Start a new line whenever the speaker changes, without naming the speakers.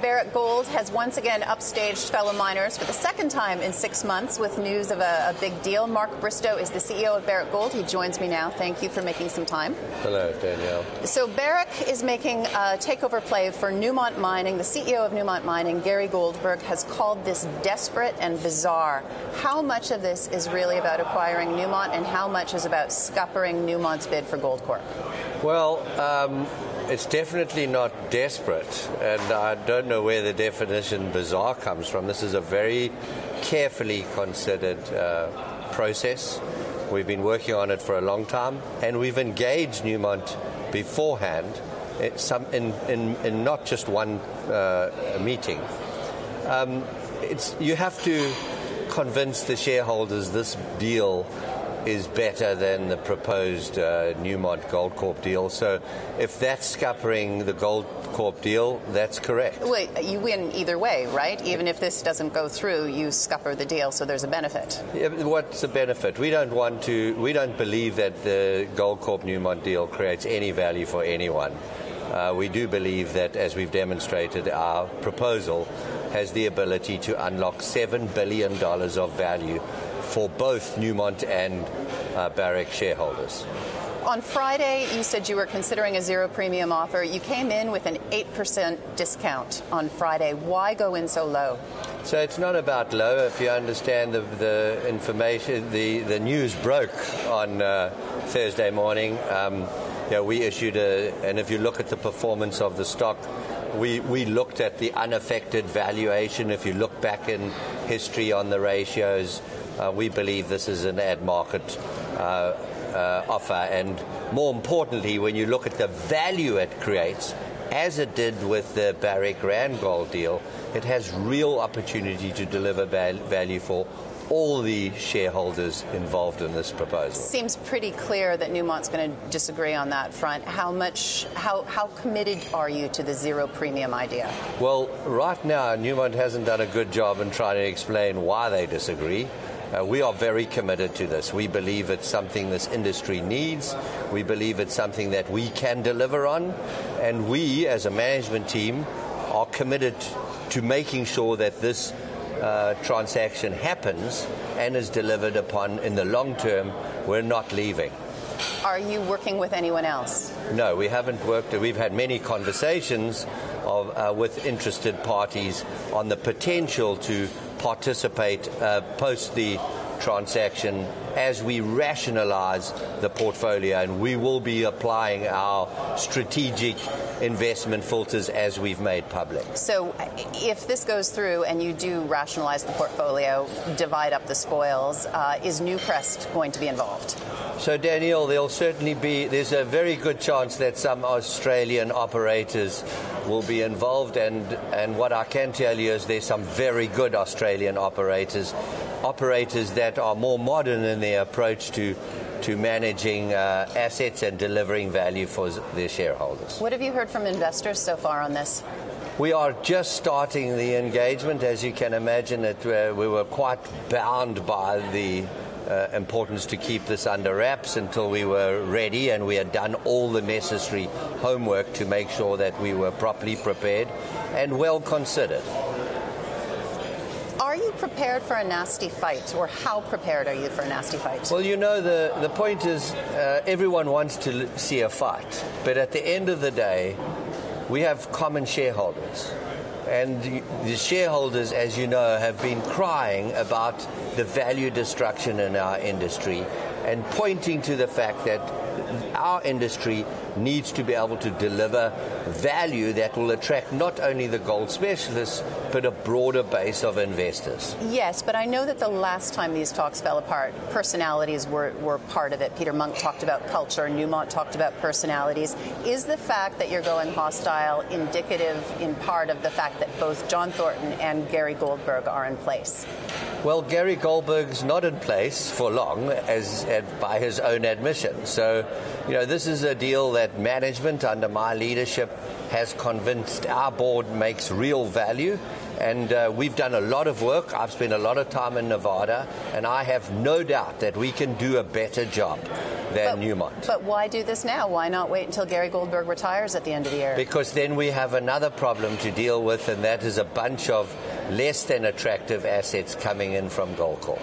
Barrick Gold has once again upstaged fellow miners for the second time in 6 months with news of a big deal. Mark Bristow is the CEO of Barrick Gold. He joins me now. Thank you for making some time.
Hello, Danielle.
So Barrick is making a takeover play for Newmont Mining. The CEO of Newmont Mining, Gary Goldberg, has called this desperate and bizarre. How much of this is really about acquiring Newmont and how much is about scuppering Newmont's bid for Gold Corp?
Well, it's definitely not desperate, and I don't know where the definition bizarre comes from. This is a very carefully considered process. We've been working on it for a long time, and we've engaged Newmont beforehand in not just one meeting. You have to convince the shareholders this deal is better than the proposed Newmont Gold Corp deal. So if that's scuppering the Gold Corp deal, that's correct.
Wait, you win either way, right? Even if this doesn't go through, you scupper the deal, so there's a benefit.
Yeah, but what's the benefit? We don't believe that the Gold Corp Newmont deal creates any value for anyone. We do believe that, as we've demonstrated, our proposal has the ability to unlock $7 billion of value for both Newmont and Barrick shareholders.
On Friday, you said you were considering a zero premium offer. You came in with an 8% discount on Friday. Why go in so low?
So it's not about low. If you understand the information, the news broke on Thursday morning. We issued and if you look at the performance of the stock, we looked at the unaffected valuation. If you look back in history on the ratios, we believe this is an at-market offer. And more importantly, when you look at the value it creates, as it did with the Barrick Gold deal, it has real opportunity to deliver value for all the shareholders involved in this proposal.
Seems pretty clear that Newmont's going to disagree on that front. How committed are you to the zero premium idea?
Well, right now, Newmont hasn't done a good job in trying to explain why they disagree. We are very committed to this. We believe it's something this industry needs. We believe it's something that we can deliver on. And we, as a management team, are committed to making sure that this transaction happens and is delivered upon in the long term. We're not leaving.
Are you working with anyone else?
No, we haven't worked. We've had many conversations with interested parties on the potential to participate post the transaction as we rationalize the portfolio, and we will be applying our strategic investment filters as we've made public.
So if this goes through and you do rationalize the portfolio, divide up the spoils, is Newcrest going to be involved?
So, Danielle, there's a very good chance that some Australian operators will be involved, and what I can tell you is there's some very good Australian operators that are more modern in their approach to managing assets and delivering value for their shareholders.
What have you heard from investors so far on this?
We are just starting the engagement. As you can imagine, we were quite bound by the importance to keep this under wraps until we were ready and we had done all the necessary homework to make sure that we were properly prepared and well considered.
Are you prepared for a nasty fight, or how prepared are you for a nasty fight?
Well, you know, the point is everyone wants to see a fight, but at the end of the day, we have common shareholders. And the shareholders, as you know, have been crying about the value destruction in our industry and pointing to the fact that our industry needs to be able to deliver value that will attract not only the gold specialists, but a broader base of investors.
Yes, but I know that the last time these talks fell apart, personalities were part of it. Peter Monk talked about culture, Newmont talked about personalities. Is the fact that you're going hostile indicative in part of the fact that both John Thornton and Gary Goldberg are in place?
Well, Gary Goldberg's not in place for long, by his own admission. So, you know, this is a deal that management under my leadership has convinced our board makes real value. And we've done a lot of work. I've spent a lot of time in Nevada, and I have no doubt that we can do a better job. than Newmont.
But why do this now? Why not wait until Gary Goldberg retires at the end of the year?
Because then we have another problem to deal with, and that is a bunch of less than attractive assets coming in from Gold Corp.